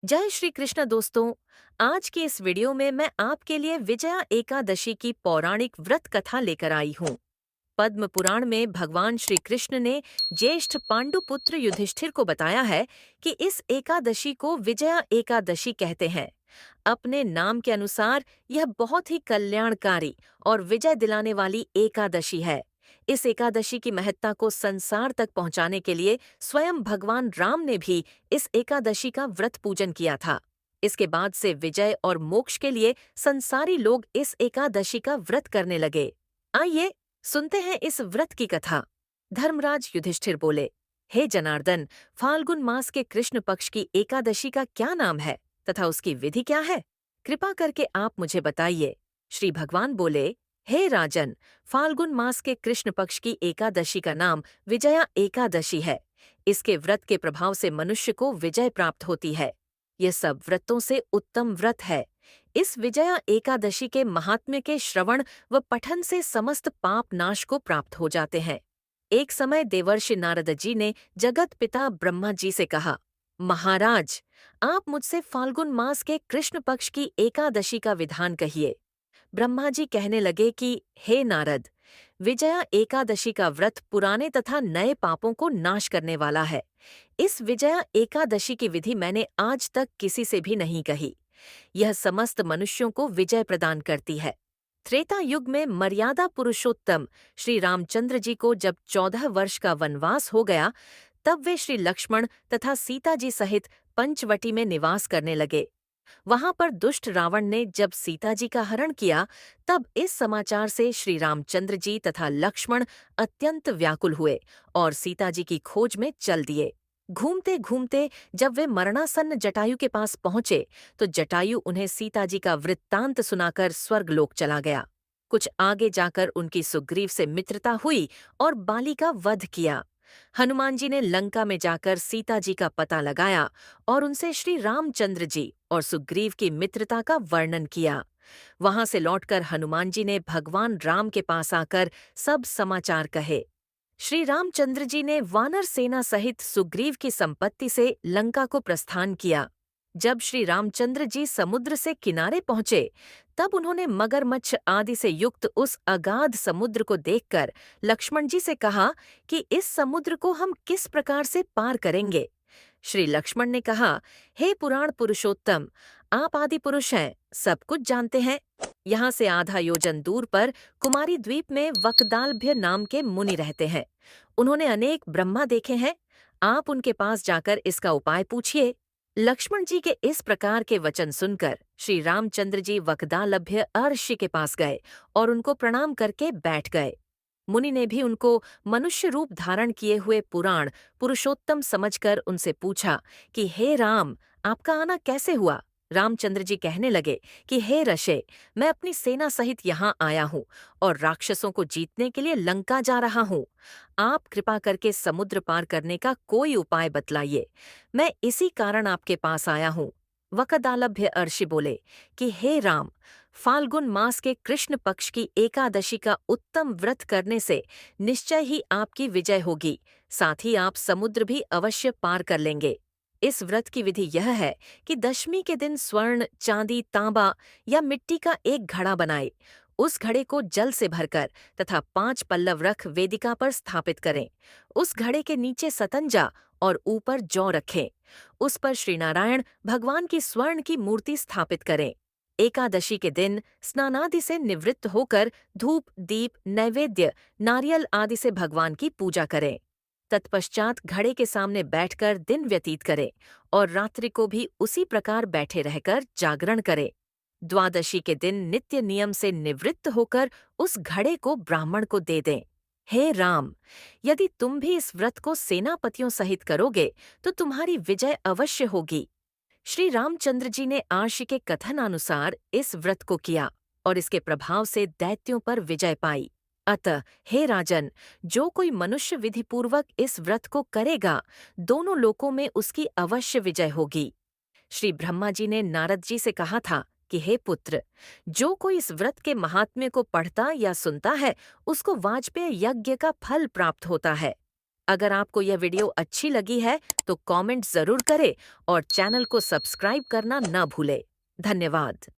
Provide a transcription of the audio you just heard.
जय श्री कृष्ण दोस्तों। आज की इस वीडियो में मैं आपके लिए विजया एकादशी की पौराणिक व्रत कथा लेकर आई हूँ। पद्म पुराण में भगवान श्री कृष्ण ने ज्येष्ठ पांडुपुत्र युधिष्ठिर को बताया है कि इस एकादशी को विजया एकादशी कहते हैं। अपने नाम के अनुसार यह बहुत ही कल्याणकारी और विजय दिलाने वाली एकादशी है। इस एकादशी की महत्ता को संसार तक पहुंचाने के लिए स्वयं भगवान राम ने भी इस एकादशी का व्रत पूजन किया था। इसके बाद से विजय और मोक्ष के लिए संसारी लोग इस एकादशी का व्रत करने लगे। आइए सुनते हैं इस व्रत की कथा। धर्मराज युधिष्ठिर बोले, हे जनार्दन, फाल्गुन मास के कृष्ण पक्ष की एकादशी का क्या नाम है तथा उसकी विधि क्या है? कृपा करके आप मुझे बताइए। श्री भगवान बोले, हे राजन, फाल्गुन मास के कृष्ण पक्ष की एकादशी का नाम विजया एकादशी है। इसके व्रत के प्रभाव से मनुष्य को विजय प्राप्त होती है। यह सब व्रतों से उत्तम व्रत है। इस विजया एकादशी के महात्म्य के श्रवण व पठन से समस्त पाप नाश को प्राप्त हो जाते हैं। एक समय देवर्षि नारद जी ने जगत पिता ब्रह्मा जी से कहा, महाराज, आप मुझसे फाल्गुन मास के कृष्ण पक्ष की एकादशी का विधान कहिए। ब्रह्मा जी कहने लगे कि हे नारद, विजया एकादशी का व्रत पुराने तथा नए पापों को नाश करने वाला है। इस विजया एकादशी की विधि मैंने आज तक किसी से भी नहीं कही। यह समस्त मनुष्यों को विजय प्रदान करती है। त्रेता युग में मर्यादा पुरुषोत्तम श्री रामचंद्र जी को जब 14 वर्ष का वनवास हो गया, तब वे श्री लक्ष्मण तथा सीता जी सहित पंचवटी में निवास करने लगे। वहां पर दुष्ट रावण ने जब सीता जी का हरण किया, तब इस समाचार से श्री रामचंद्र जी तथा लक्ष्मण अत्यंत व्याकुल हुए और सीता जी की खोज में चल दिए। घूमते घूमते जब वे मरणासन्न जटायु के पास पहुंचे, तो जटायु उन्हें सीता जी का वृत्तांत सुनाकर स्वर्गलोक चला गया। कुछ आगे जाकर उनकी सुग्रीव से मित्रता हुई और बाली का वध किया। हनुमान जी ने लंका में जाकर सीता जी का पता लगाया और उनसे श्री रामचंद्र जी और सुग्रीव की मित्रता का वर्णन किया। वहां से लौटकर हनुमान जी ने भगवान राम के पास आकर सब समाचार कहे। श्री रामचंद्र जी ने वानर सेना सहित सुग्रीव की संपत्ति से लंका को प्रस्थान किया। जब श्री रामचंद्र जी समुद्र से किनारे पहुंचे, तब उन्होंने मगरमच्छ आदि से युक्त उस अगाध समुद्र को देखकर लक्ष्मण जी से कहा कि इस समुद्र को हम किस प्रकार से पार करेंगे। श्री लक्ष्मण ने कहा, हे पुराण पुरुषोत्तम, आप आदि पुरुष हैं, सब कुछ जानते हैं। यहाँ से आधा योजन दूर पर कुमारी द्वीप में वकदालभ्य नाम के मुनि रहते हैं। उन्होंने अनेक ब्रह्मा देखे हैं। आप उनके पास जाकर इसका उपाय पूछिए। लक्ष्मण जी के इस प्रकार के वचन सुनकर श्री रामचंद्र जी वकदालभ्य अर्षि के पास गए और उनको प्रणाम करके बैठ गए। मुनि ने भी उनको मनुष्य रूप धारण किए हुए पुराण पुरुषोत्तम समझकर उनसे पूछा कि हे राम, आपका आना कैसे हुआ? रामचंद्र जी कहने लगे कि हे ऋषे, मैं अपनी सेना सहित यहाँ आया हूँ और राक्षसों को जीतने के लिए लंका जा रहा हूँ। आप कृपा करके समुद्र पार करने का कोई उपाय बतलाइए। मैं इसी कारण आपके पास आया हूँ। वकदालभ्य अर्षि बोले कि हे राम, फाल्गुन मास के कृष्ण पक्ष की एकादशी का उत्तम व्रत करने से निश्चय ही आपकी विजय होगी। साथ ही आप समुद्र भी अवश्य पार कर लेंगे। इस व्रत की विधि यह है कि दशमी के दिन स्वर्ण, चांदी, तांबा या मिट्टी का एक घड़ा बनाए। उस घड़े को जल से भरकर तथा 5 पल्लव रख वेदिका पर स्थापित करें। उस घड़े के नीचे सतंजा और ऊपर जौ रखें। उस पर श्रीनारायण भगवान की स्वर्ण की मूर्ति स्थापित करें। एकादशी के दिन स्नानादि से निवृत्त होकर धूप, दीप, नैवेद्य, नारियल आदि से भगवान की पूजा करें। तत्पश्चात घड़े के सामने बैठकर दिन व्यतीत करें और रात्रि को भी उसी प्रकार बैठे रहकर जागरण करें। द्वादशी के दिन नित्य नियम से निवृत्त होकर उस घड़े को ब्राह्मण को दे दें। हे राम, यदि तुम भी इस व्रत को सेनापतियों सहित करोगे तो तुम्हारी विजय अवश्य होगी। श्री रामचंद्र जी ने आर्षि के कथनानुसार इस व्रत को किया और इसके प्रभाव से दैत्यों पर विजय पाई। अतः हे राजन, जो कोई मनुष्य विधिपूर्वक इस व्रत को करेगा, दोनों लोकों में उसकी अवश्य विजय होगी। श्री ब्रह्मा जी ने नारद जी से कहा था कि हे पुत्र, जो कोई इस व्रत के महात्म्य को पढ़ता या सुनता है, उसको वाजपेय यज्ञ का फल प्राप्त होता है। अगर आपको यह वीडियो अच्छी लगी है तो कमेंट ज़रूर करें और चैनल को सब्सक्राइब करना न भूलें। धन्यवाद।